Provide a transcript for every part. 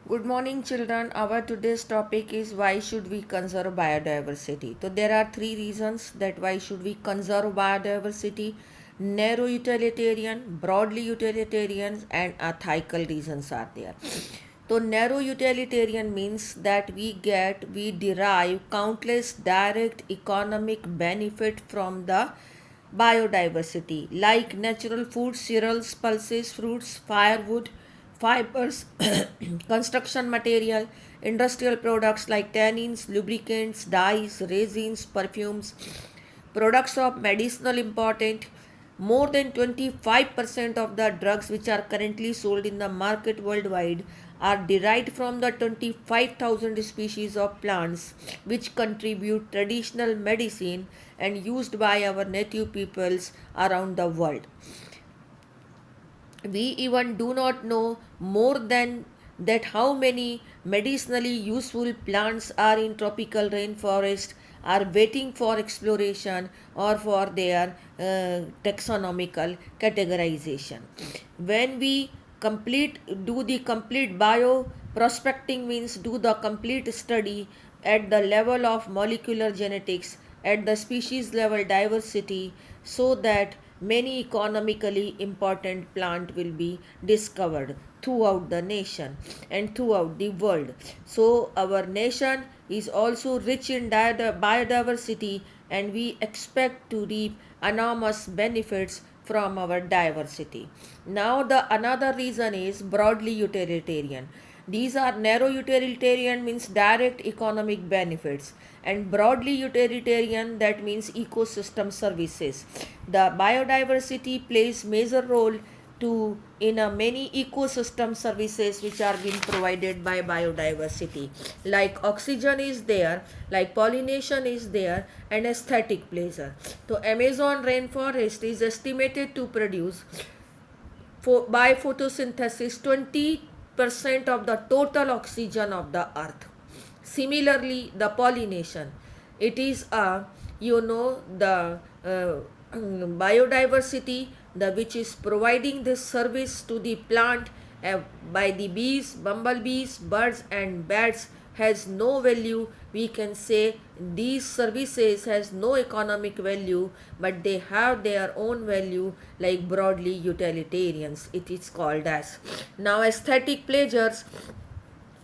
Good morning, children. Our today's topic is why should we conserve biodiversity. So there are three reasons that why should we conserve biodiversity: narrow utilitarian, broadly utilitarian, and ethical reasons are there. So narrow utilitarian means that we derive countless direct economic benefit from the biodiversity, like natural food, cereals, pulses, fruits, firewood, fibers, construction material, industrial products like tannins, lubricants, dyes, resins, perfumes, products of medicinal importance. More than 25% of the drugs which are currently sold in the market worldwide are derived from the 25,000 species of plants which contribute traditional medicine and used by our native peoples around the world. We even do not know more than that how many medicinally useful plants are in tropical rainforest are waiting for exploration or for their taxonomical categorization. When we complete do the complete bio prospecting means do the complete study at the level of molecular genetics, at the species level diversity, so that many economically important plant will be discovered throughout the nation and throughout the world. So our nation is also rich in biodiversity, and we expect to reap enormous benefits from our diversity. Now the another reason is broadly utilitarian. These are narrow utilitarian means direct economic benefits, and broadly utilitarian that means ecosystem services. The biodiversity plays major role to in a many ecosystem services which are being provided by biodiversity, like oxygen is there, like pollination is there, and aesthetic pleasure. So Amazon rainforest is estimated to produce by photosynthesis 20% of the total oxygen of the earth. Similarly, the pollination, it is a the biodiversity the which is providing this service to the plant by the bees, bumblebees, birds and bats has no value. We can say these services has no economic value, but they have their own value, like broadly utilitarians it is called as. Now aesthetic pleasures,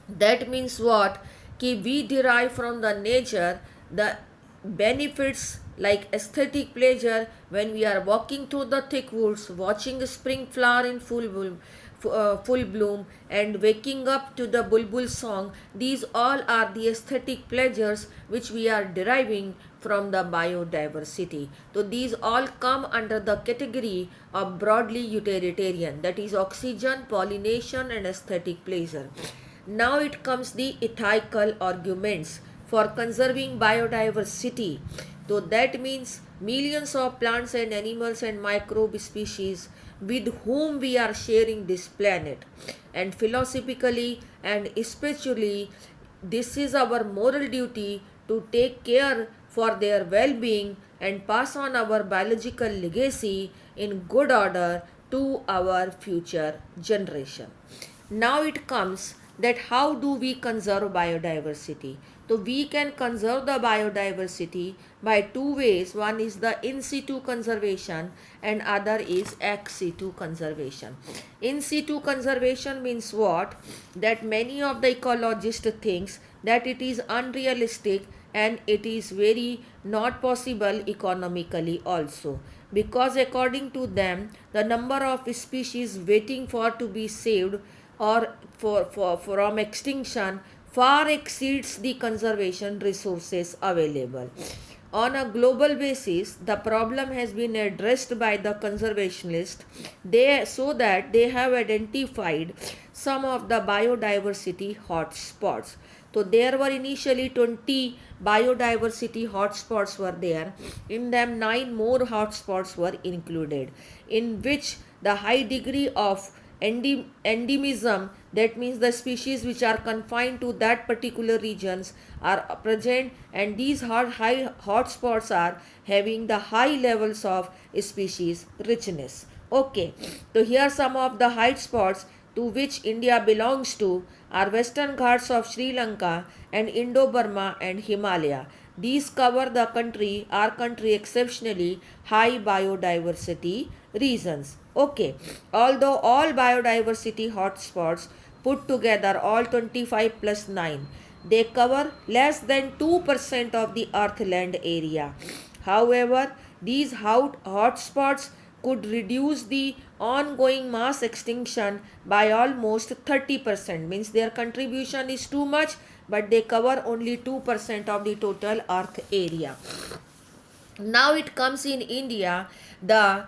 that means what? Ki we derive from the nature the benefits like aesthetic pleasure when we are walking through the thick woods, watching a spring flower in full bloom, and waking up to the bulbul song. These all are the aesthetic pleasures which we are deriving from the biodiversity. So these all come under the category of broadly utilitarian, that is oxygen, pollination and aesthetic pleasure. Now it comes the ethical arguments for conserving biodiversity. So that means millions of plants and animals and microbe species with whom we are sharing this planet. And philosophically and spiritually, this is our moral duty to take care for their well-being and pass on our biological legacy in good order to our future generation. Now it comes that how do we conserve biodiversity? So we can conserve the biodiversity by two ways. One is the in situ conservation and other is ex situ conservation. In situ conservation means what? That many of the ecologists thinks that it is unrealistic and it is very not possible economically also, because according to them the number of species waiting for to be saved or from extinction far exceeds the conservation resources available. On a global basis, the problem has been addressed by the conservationists so that they have identified some of the biodiversity hotspots. So there were initially 20 biodiversity hotspots were there. In them 9 more hotspots were included, in which the high degree of endemism, that means the species which are confined to that particular regions are present, and these high hotspots are having the high levels of species richness. Okay, so here are some of the high spots. to which India belongs to, are Western Ghats of Sri Lanka and Indo-Burma and Himalaya. These cover the country, our country, exceptionally high biodiversity regions. Okay, although all biodiversity hotspots put together, all 25 plus 9, they cover less than 2% of the earth land area. However, these hotspots could reduce the ongoing mass extinction by almost 30%. Means their contribution is too much, but they cover only 2% of the total earth area. Now it comes in India, the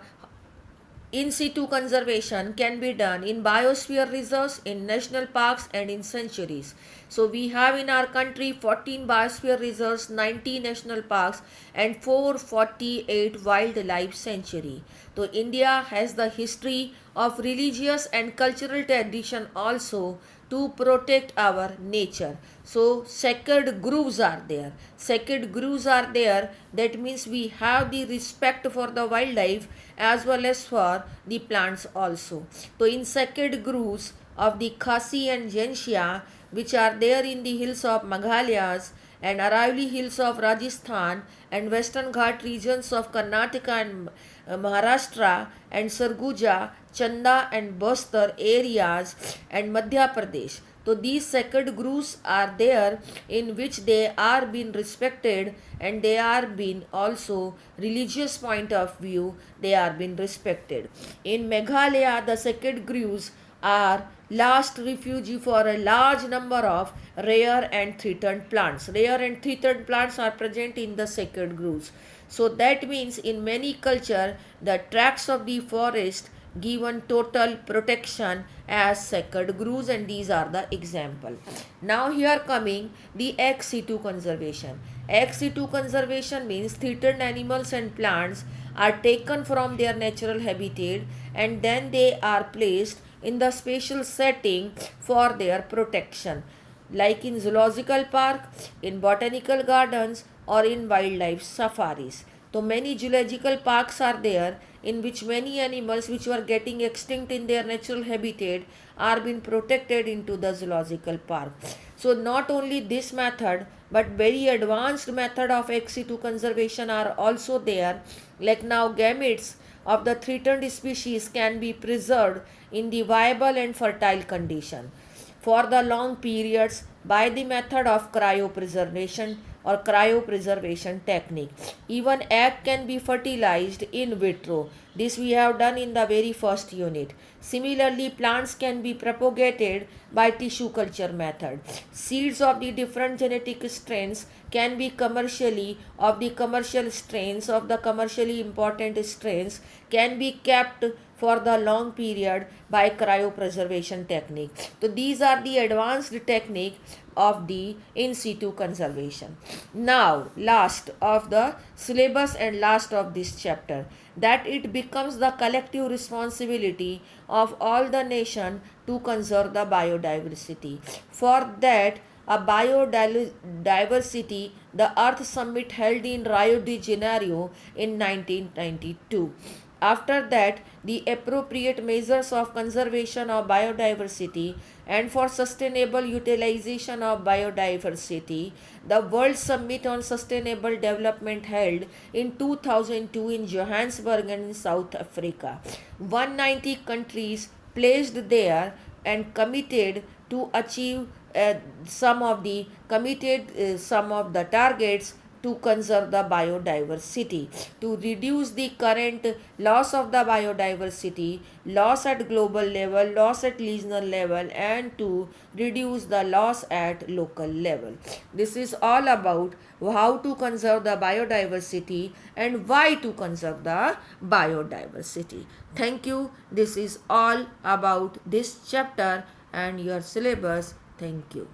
in situ conservation can be done in biosphere reserves, in national parks, and in sanctuaries. So we have in our country 14 biosphere reserves, 90 national parks, and 448 wildlife sanctuary. So India has the history of religious and cultural tradition also to protect our nature. So sacred groves are there. Sacred groves are there. That means we have the respect for the wildlife as well as for the plants also. So in sacred groves of the Khasi and Jenshia, which are there in the hills of Meghalayas and Aravalli hills of Rajasthan and Western Ghat regions of Karnataka and Maharashtra and Sarguja, Chanda and Bastar areas and Madhya Pradesh. So these sacred groves are there in which they are being respected and they are being also religious point of view they are being respected. In Meghalaya the sacred groves are last refuge for a large number of rare and threatened plants. Rare and threatened plants are present in the sacred groves. So that means in many culture the tracts of the forest given total protection as sacred groves, and these are the example. Now here coming the ex situ conservation. Ex situ conservation means threatened animals and plants are taken from their natural habitat and then they are placed in the spatial setting for their protection, like in zoological park, in botanical gardens, or in wildlife safaris. So many zoological parks are there in which many animals which were getting extinct in their natural habitat are being protected into the zoological park. So not only this method but very advanced method of ex situ conservation are also there, like now gametes of the threatened species can be preserved in the viable and fertile condition for the long periods by the method of cryopreservation or cryopreservation technique. Even egg can be fertilized in vitro. This we have done in the very first unit. Similarly, plants can be propagated by tissue culture method. Seeds of the different genetic strains can be commercially of the commercial strains of the commercially important strains can be kept for the long period by cryopreservation technique. So these are the advanced technique of the in situ conservation. Now last of the syllabus and last of this chapter, that it becomes the collective responsibility of all the nation to conserve the biodiversity. For that a biodiversity the Earth Summit held in Rio de Janeiro in 1992. After that, the appropriate measures of conservation of biodiversity and for sustainable utilization of biodiversity, the World Summit on Sustainable Development held in 2002 in Johannesburg and in South Africa. 190 countries placed there and committed to achieve some of the targets to conserve the biodiversity, to reduce the current loss of the biodiversity, loss at global level, loss at regional level, and to reduce the loss at local level. This is all about how to conserve the biodiversity and why to conserve the biodiversity. Thank you. This is all about this chapter and your syllabus. Thank you.